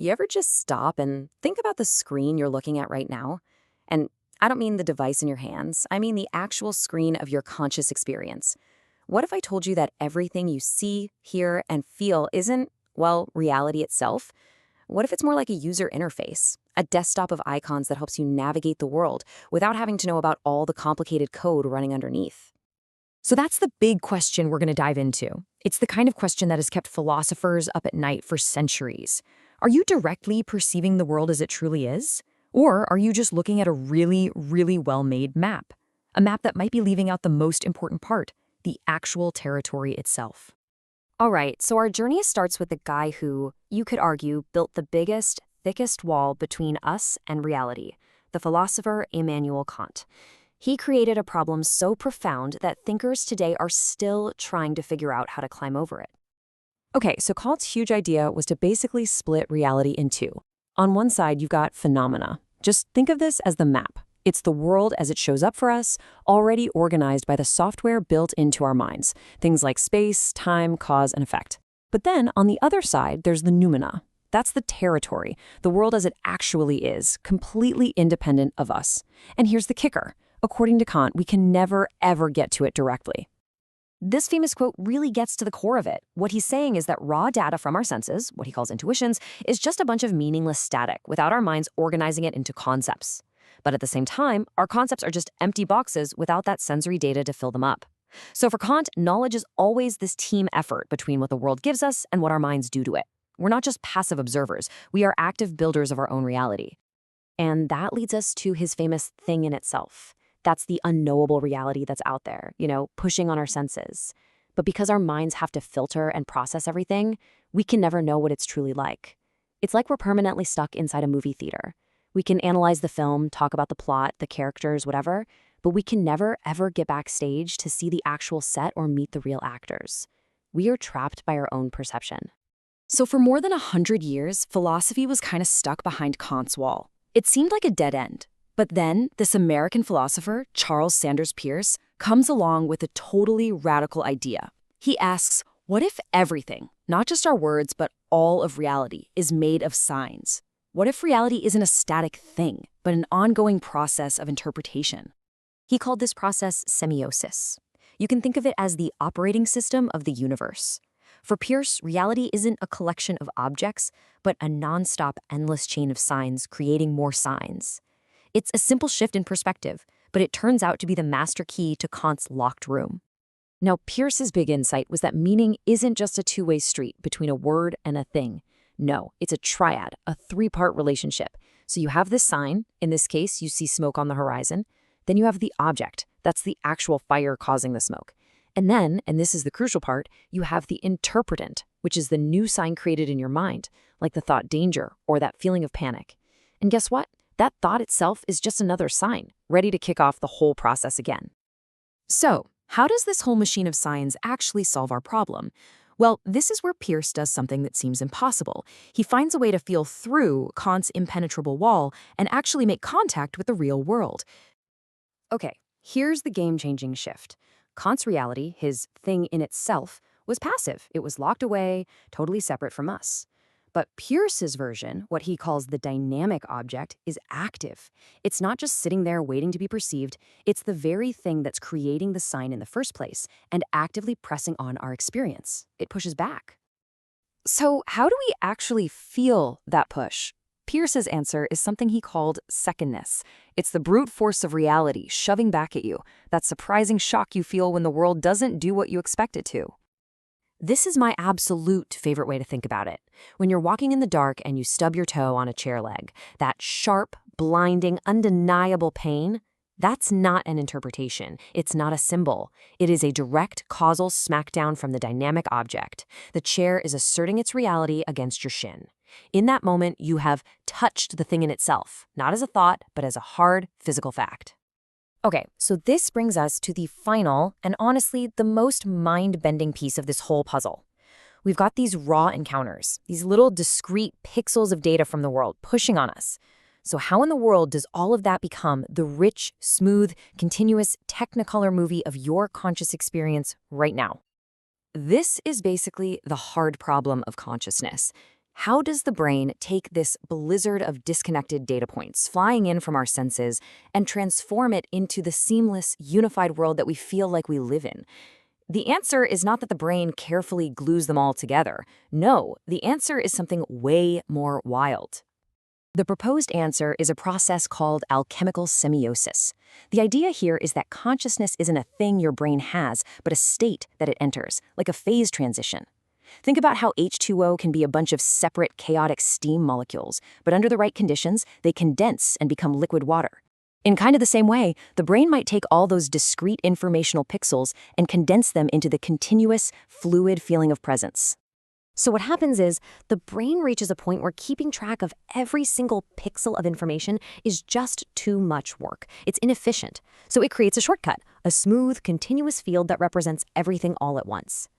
You ever just stop and think about the screen you're looking at right now? And I don't mean the device in your hands, I mean the actual screen of your conscious experience. What if I told you that everything you see, hear, and feel isn't, well, reality itself? What if it's more like a user interface, a desktop of icons that helps you navigate the world without having to know about all the complicated code running underneath? So that's the big question we're going to dive into. It's the kind of question that has kept philosophers up at night for centuries. Are you directly perceiving the world as it truly is? Or are you just looking at a really, really well-made map? A map that might be leaving out the most important part, the actual territory itself. All right, so our journey starts with the guy who, you could argue, built the biggest, thickest wall between us and reality, the philosopher Immanuel Kant. He created a problem so profound that thinkers today are still trying to figure out how to climb over it. Okay, so Kant's huge idea was to basically split reality in two. On one side, you've got phenomena. Just think of this as the map. It's the world as it shows up for us, already organized by the software built into our minds. Things like space, time, cause, and effect. But then, on the other side, there's the noumena. That's the territory, the world as it actually is, completely independent of us. And here's the kicker. According to Kant, we can never, ever get to it directly. This famous quote really gets to the core of it. What he's saying is that raw data from our senses, what he calls intuitions, is just a bunch of meaningless static without our minds organizing it into concepts. But at the same time, our concepts are just empty boxes without that sensory data to fill them up. So for Kant, knowledge is always this team effort between what the world gives us and what our minds do to it. We're not just passive observers, we are active builders of our own reality. And that leads us to his famous thing in itself. That's the unknowable reality that's out there, pushing on our senses. But because our minds have to filter and process everything, we can never know what it's truly like. It's like we're permanently stuck inside a movie theater. We can analyze the film, talk about the plot, the characters, whatever, but we can never, ever get backstage to see the actual set or meet the real actors. We are trapped by our own perception. So for more than 100 years, philosophy was kind of stuck behind Kant's wall. It seemed like a dead end. But then, this American philosopher, Charles Sanders Peirce, comes along with a totally radical idea. He asks, what if everything, not just our words, but all of reality, is made of signs? What if reality isn't a static thing, but an ongoing process of interpretation? He called this process semiosis. You can think of it as the operating system of the universe. For Peirce, reality isn't a collection of objects, but a nonstop, endless chain of signs creating more signs. It's a simple shift in perspective, but it turns out to be the master key to Kant's locked room. Now, Peirce's big insight was that meaning isn't just a two-way street between a word and a thing. No, it's a triad, a three-part relationship. So you have this sign, in this case, you see smoke on the horizon. Then you have the object, that's the actual fire causing the smoke. And then, and this is the crucial part, you have the interpretant, which is the new sign created in your mind, like the thought danger or that feeling of panic. And guess what? That thought itself is just another sign, ready to kick off the whole process again. So, how does this whole machine of signs actually solve our problem? Well, this is where Peirce does something that seems impossible. He finds a way to feel through Kant's impenetrable wall and actually make contact with the real world. Okay, here's the game-changing shift. Kant's reality, his thing in itself, was passive. It was locked away, totally separate from us. But Peirce's version, what he calls the dynamic object, is active. It's not just sitting there waiting to be perceived, it's the very thing that's creating the sign in the first place and actively pressing on our experience. It pushes back. So how do we actually feel that push? Peirce's answer is something he called secondness. It's the brute force of reality shoving back at you, that surprising shock you feel when the world doesn't do what you expect it to. This is my absolute favorite way to think about it. When you're walking in the dark and you stub your toe on a chair leg, that sharp, blinding, undeniable pain, that's not an interpretation. It's not a symbol. It is a direct causal smackdown from the dynamic object. The chair is asserting its reality against your shin. In that moment, you have touched the thing in itself, not as a thought, but as a hard, physical fact. Okay, so this brings us to the final, and honestly, the most mind-bending piece of this whole puzzle. We've got these raw encounters, these little discrete pixels of data from the world pushing on us. So how in the world does all of that become the rich, smooth, continuous Technicolor movie of your conscious experience right now? This is basically the hard problem of consciousness. How does the brain take this blizzard of disconnected data points flying in from our senses and transform it into the seamless, unified world that we feel like we live in? The answer is not that the brain carefully glues them all together. No, the answer is something way more wild. The proposed answer is a process called alchemical semiosis. The idea here is that consciousness isn't a thing your brain has, but a state that it enters, like a phase transition. Think about how H2O can be a bunch of separate, chaotic steam molecules, but under the right conditions, they condense and become liquid water. In kind of the same way, the brain might take all those discrete informational pixels and condense them into the continuous, fluid feeling of presence. So what happens is the brain reaches a point where keeping track of every single pixel of information is just too much work. It's inefficient. So it creates a shortcut, a smooth, continuous field that represents everything all at once.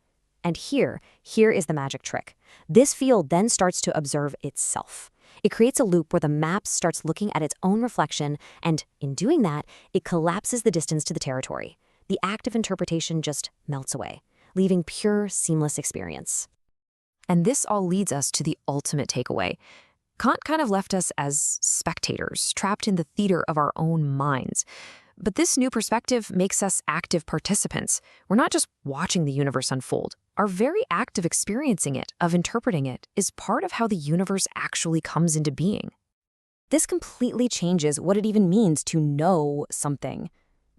And here is the magic trick. This field then starts to observe itself. It creates a loop where the map starts looking at its own reflection, and in doing that, it collapses the distance to the territory. The act of interpretation just melts away, leaving pure, seamless experience. And this all leads us to the ultimate takeaway. Kant kind of left us as spectators, trapped in the theater of our own minds. But this new perspective makes us active participants. We're not just watching the universe unfold. Our very act of experiencing it, of interpreting it, is part of how the universe actually comes into being. This completely changes what it even means to know something.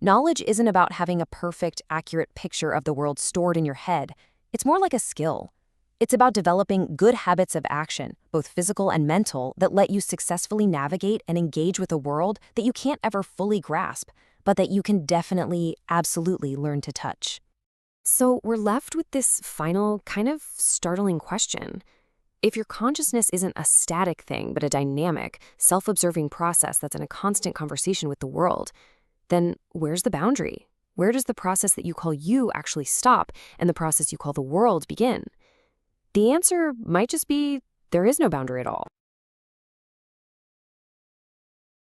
Knowledge isn't about having a perfect, accurate picture of the world stored in your head. It's more like a skill. It's about developing good habits of action, both physical and mental, that let you successfully navigate and engage with a world that you can't ever fully grasp, but that you can definitely, absolutely learn to touch. So we're left with this final, kind of startling question. If your consciousness isn't a static thing, but a dynamic, self-observing process that's in a constant conversation with the world, then where's the boundary? Where does the process that you call you actually stop and the process you call the world begin? The answer might just be there is no boundary at all.